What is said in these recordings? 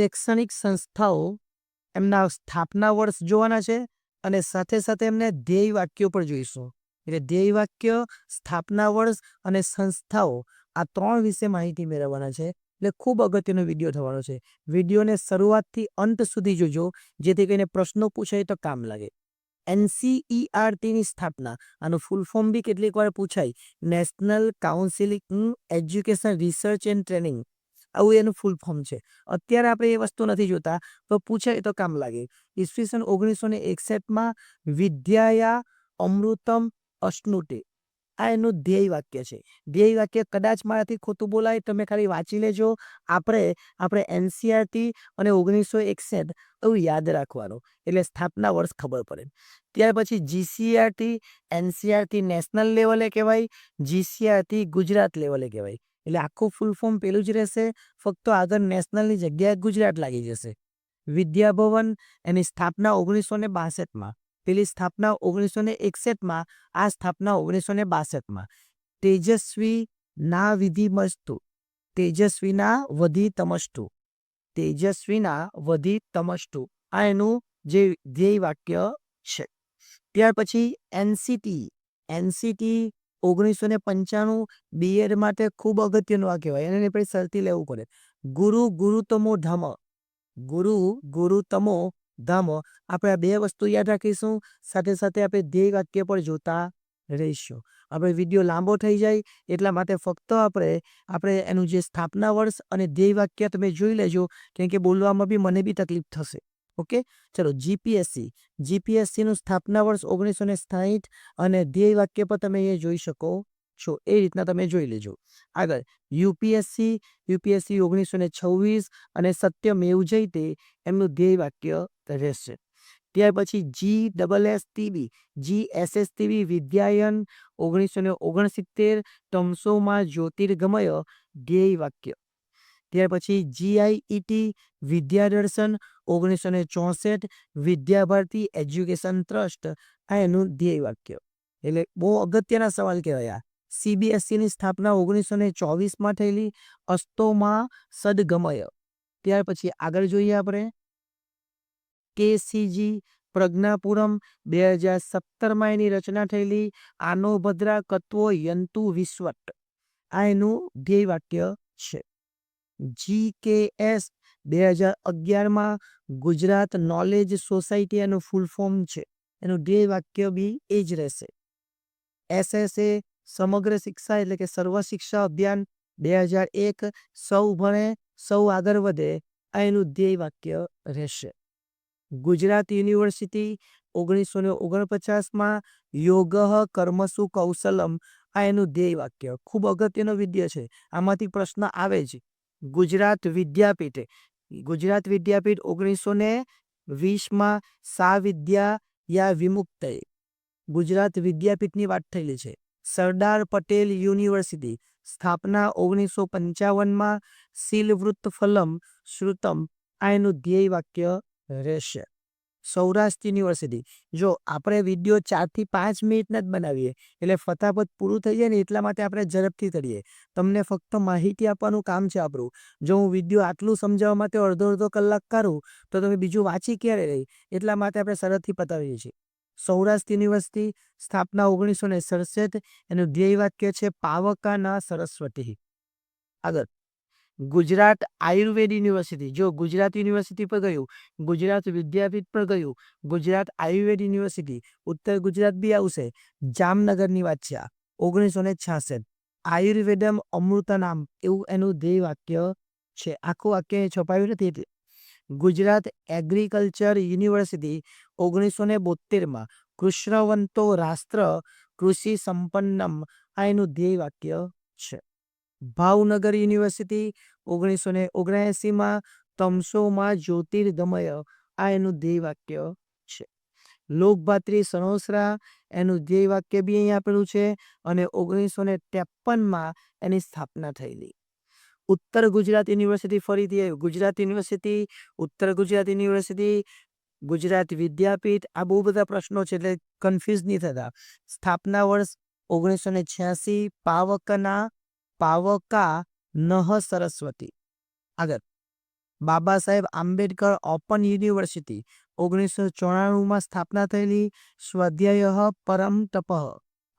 શૈક્ષણિક સંસ્થાઓ એમના સ્થાપના વર્ષ જોવાના છે અને સાથે સાથે એમને ધ્યેય વાક્યો પણ જોઈશું. એટલે ધ્યેય વાક્ય, સ્થાપના વર્ષ અને સંસ્થાઓ આ 3 વિશે માહિતી મેળવવાના છે. એટલે ખૂબ અગત્યનો વિડીયો થવાનો છે. વિડીયોને શરૂઆતથી અંત સુધી જોજો, જેથી કરીને પ્રશ્નો પૂછાય તો કામ લાગે. NCERTની સ્થાપના, આનું ફૂલ ફોર્મ બી કેટલીક વાર પૂછાય, national counselling education research and training, આવું એનું ફૂલ ફોર્મ છે. અત્યારે આપણે એ વસ્તુ નથી જોતા, તો પૂછાય તો કામ લાગે. ઈસવીસન 1961માં વિદ્યાયા અમૃતમ અશ્નુતે, આ એનું ધ્યેય વાક્ય છે. ધ્યેય વાક્ય કદાચ મારાથી ખોટું બોલાય, તમે ખાલી વાંચી લેજો. આપણે NCERT અને 1961 એવું યાદ રાખવાનું, એટલે સ્થાપના વર્ષ ખબર પડે. ત્યાર પછી GCERT, NCERT નેશનલ લેવલે કહેવાય, GCERT ગુજરાત લેવલે કહેવાય. એટલે આખું ફૂલ ફોર્મ પેલું જ રહેશે, ફક્ત આગળ નેશનલની જગ્યાએ ગુજરાત લાગી જશે. વિદ્યાભવન, એની સ્થાપના 1962માં, પેલી સ્થાપના 1961માં, આ સ્થાપના 1962માં. તેજસ્વી ના વિધિમસ્તુ, તેજસ્વીના વધી તમસ્તુ, તેજસ્વીના વધી તમસ્તુ, આ એનું જે ધ્યેય વાક્ય છે. ત્યાર પછી NCT 1995 BEd માટે ખૂબ અગત્યનું આ કહેવાય, એને આપણે સરથી લેવું પડે. ગુરુતમો ધમ, ગુરુતમો ધમ, આપણે આ 2 વસ્તુ યાદ રાખીશું. સાથે સાથે આપણે ધ્યેય વાક્ય પણ જોતા રહીશું. આપણે વિડીયો લાંબો થઈ જાય એટલા માટે ફક્ત આપણે એનું જે સ્થાપના વર્ષ અને ધ્યેય વાક્ય તમે જોઈ લેજો, કેમ કે બોલવામાં બી મને બી તકલીફ થશે. ઓકે, ચલો. જીપીએસસીનું સ્થાપના વર્ષ 1960 અને ધ્યેય વાક્ય પર તમે એ જોઈ શકો છો. એ રીતના તમે જોઈ લેજો. આગળ યુપીએસસી 1926 અને સત્યમેવ જયતે, એમનું ધ્યેય વાક્ય રહેશે. ત્યાર પછી GSSTB વિદ્યાયન 1969 તમસોમાં જ્યોતિર્ગમય, ધ્યેય વાક્ય. ત્યાર પછી GIET વિદ્યાદર્શન 1964 વિદ્યાભારતી એજ્યુકેશન ટ્રસ્ટ, આ એનું ધ્યેય વાક્ય. એટલે બહુ અગત્યના સવાલ કહેવાય. CBSEની સ્થાપના 1924માં થયેલી, અસ્તોમાં સદગમય. ત્યાર પછી આગળ જોઈએ આપણે KCG પ્રજ્ઞાપુરમ 2017માં એની રચના થયેલી, આનો ભદ્રા કત્વો યંતુ વિશ્વટ, આ એનું ધ્યેય વાક્ય છે. GKS 2011માં ગુજરાત નોલેજ સોસાયટી, એનું ફૂલ ફોર્મ છે, એનું ધ્યેય વાક્ય બી એ જ રહેશે. SSA સમગ્ર શિક્ષા એટલે કે સર્વ શિક્ષા અભિયાન 2001, સૌ ભણે સૌ આગળ વધે, આ એનું ધ્યેય વાક્ય રહેશે. ગુજરાત યુનિવર્સિટી 1949માં યોગઃ કર્મસુ કૌશલમ, આ એનું ધ્યેય વાક્ય. ખૂબ અગત્યનો વિડીયો છે, આમાંથી પ્રશ્ન આવે જ. ગુજરાત વિદ્યાપીઠ 1920માં સા વિદ્યા યા વિમુક્તય, ગુજરાત વિદ્યાપીઠની વાત થયેલી છે. સરદાર પટેલ યુનિવર્સિટી સ્થાપના 1955માં, શીલવૃત્ત ફલમ શ્રુતમ, આ એનું ધ્યેય વાક્ય રહેશે. સૌરાષ્ટ્ર યુનિવર્સિટી, જો આપણે વિડીયો 4 થી 5 મિનિટના જ બનાવીએ, એટલે ફટાફટ પૂરું થઈ જાય ને, એટલા માટે આપણે ઝડપથી કરીએ. તમને ફક્ત માહિતી આપવાનું કામ છે આપણું. જો હું વિડીયો આટલું સમજાવવા માટે અડધો કલાક કરું, તો તમે બીજું વાંચી ક્યારે રહી, એટલા માટે આપણે સરળથી પતાવીએ છીએ. સૌરાષ્ટ્ર યુનિવર્સિટી સ્થાપના 1967, એનું ધ્યેય વાક્ય છે પાવકાના સરસ્વતી. આગળ ગુજરાત આયુર્વેદ યુનિવર્સિટી, જો ગુજરાત યુનિવર્સિટી પર ગયું, ગુજરાત વિદ્યાપીઠ પર ગયું, ગુજરાત આયુર્વેદ યુનિવર્સિટી, ઉત્તર ગુજરાત બી આવશે. જામનગરની વાત છે આ, 1966 આયુર્વેદમ અમૃતનામ, એવું એનું ધ્યેય વાક્ય છે. આખું વાક્ય છપાયું નથી એટલે. ગુજરાત એગ્રીકલ્ચર યુનિવર્સિટી 1972માં, કૃષ્ણવંતો રાષ્ટ્ર કૃષિ સંપન્નમ, આ એનું ધ્યેય વાક્ય છે. ભાવનગર યુનિવર્સિટી 1979માં, તમસોમાં જ્યોતિર્ગમય, આ એનું ધ્યેય વાક્ય છે. લોકભાત્રી સણોસરા, એનું ધ્યેય વાક્ય બી અહીં આપેલું છે, અને 1953માં એની સ્થાપના થયેલી. ઉત્તર ગુજરાત યુનિવર્સિટી, ફરીથી આવ્યું ગુજરાત યુનિવર્સિટી, ઉત્તર ગુજરાત યુનિવર્સિટી, ગુજરાત વિદ્યાપીઠ, આ બહુ બધા પ્રશ્નો છે, એટલે કન્ફ્યુઝ નહીં થતા. સ્થાપના વર્ષ 1986, પાવકા નહ સરસ્વતી. આગળ બાબા સાહેબ આંબેડકર ઓપન યુનિવર્સિટી 1994માં સ્થાપના થયેલી. સ્વાધ્યાય પરમ તપઃ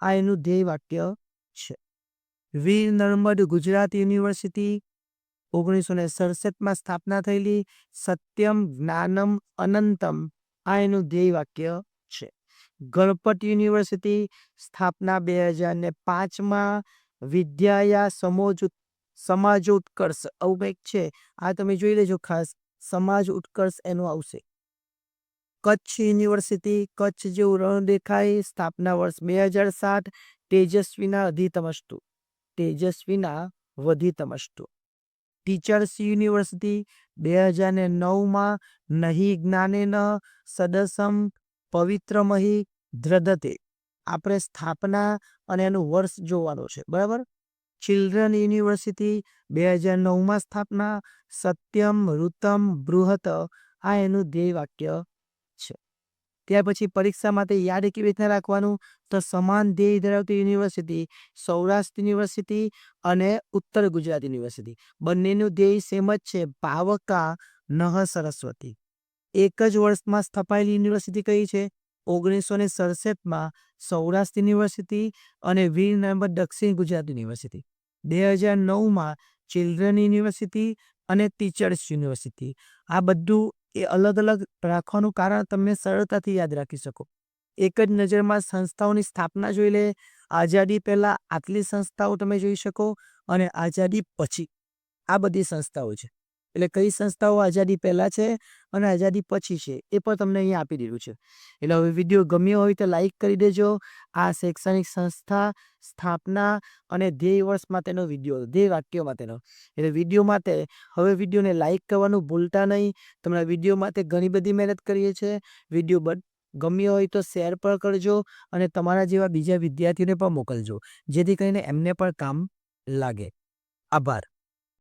આ એનું ધ્યેય વાક્ય છે. વીર નર્મદ ગુજરાત યુનિવર્સિટી 1967માં સ્થાપના થયેલી. સત્યમ જ્ઞાનમ અનંતમ આ એનું ધ્યેય વાક્ય છે. ગણપત યુનિવર્સિટી સ્થાપના 2005માં. વિદ્યાયા સમાજ ઉત્કર્ષ આવું કંઈક છે, આ તમે જોઈ લેજો ખાસ. સમાજ ઉત્કર્ષ એનું આવશે. કચ્છ યુનિવર્સિટી કચ્છ જેવું રણ દેખાય. સ્થાપના વર્ષ 2007. તેજસ્વીના અધિતમસ્તુ તેજસ્વીના વધીતમસ્તુ. ટીચર્સ યુનિવર્સિટી 2009માં. નહીં જ્ઞાનેન સદસમ પવિત્રમહી ધ્રદતે આપણે સ્થાપના અને એનું વર્ષ જોવાનું છે, બરાબર. ચિલ્ડ્રન યુનિવર્સિટી 2009માં સ્થાપના. સત્યમ ઋતમ બૃહત આ એનું ધ્યેય વાક્ય છે. ત્યાર પછી પરીક્ષા માટે યાદ કેવી રીતના રાખવાનું, તો સમાન ધ્યેય ધરાવતી યુનિવર્સિટી સૌરાષ્ટ્ર યુનિવર્સિટી અને ઉત્તર ગુજરાત યુનિવર્સિટી બંનેનું ધ્યેય સેમ જ છે, પાવકા નહ સરસ્વતી. એક જ વર્ષમાં સ્થપાયેલી યુનિવર્સિટી કઈ છે? 1967માં સૌરાષ્ટ્ર યુનિવર્સિટી અને વીર નર્મદ દક્ષિણ ગુજરાત યુનિવર્સિટી. 2009માં ચિલ્ડ્રન યુનિવર્સિટી અને ટીચર્સ યુનિવર્સિટી. આ બધું એ અલગ અલગ રાખવાનું કારણ તમે સરળતાથી યાદ રાખી શકો. એક જ નજરમાં સંસ્થાઓની સ્થાપના જોઈ લે. આઝાદી પહેલા આટલી સંસ્થાઓ તમે જોઈ શકો અને આઝાદી પછી આ બધી સંસ્થાઓ છે. એટલે કઈ સંસ્થાઓ આઝાદી પહેલા છે અને આઝાદી પછી છે એ પણ તમને અહીંયા આપી દીધું છે. એટલે હવે વિડીયો ગમ્યો હોય તો લાઈક કરી દેજો. આ શૈક્ષણિક સંસ્થા સ્થાપના અને ધ્યેય વર્ષ માટેનો વિડીયો, ધ્યેય વાક્યો માટેનો. એટલે વિડીયો માટે હવે વિડીયોને લાઈક કરવાનું ભૂલતા નહીં. તમારા વિડીયો માટે ઘણી બધી મહેનત કરીએ છીએ. વિડીયો ગમ્યો હોય તો શેર પણ કરજો અને તમારા જેવા બીજા વિદ્યાર્થીઓને પણ મોકલજો, જેથી કરીને એમને પણ કામ લાગે. આભાર.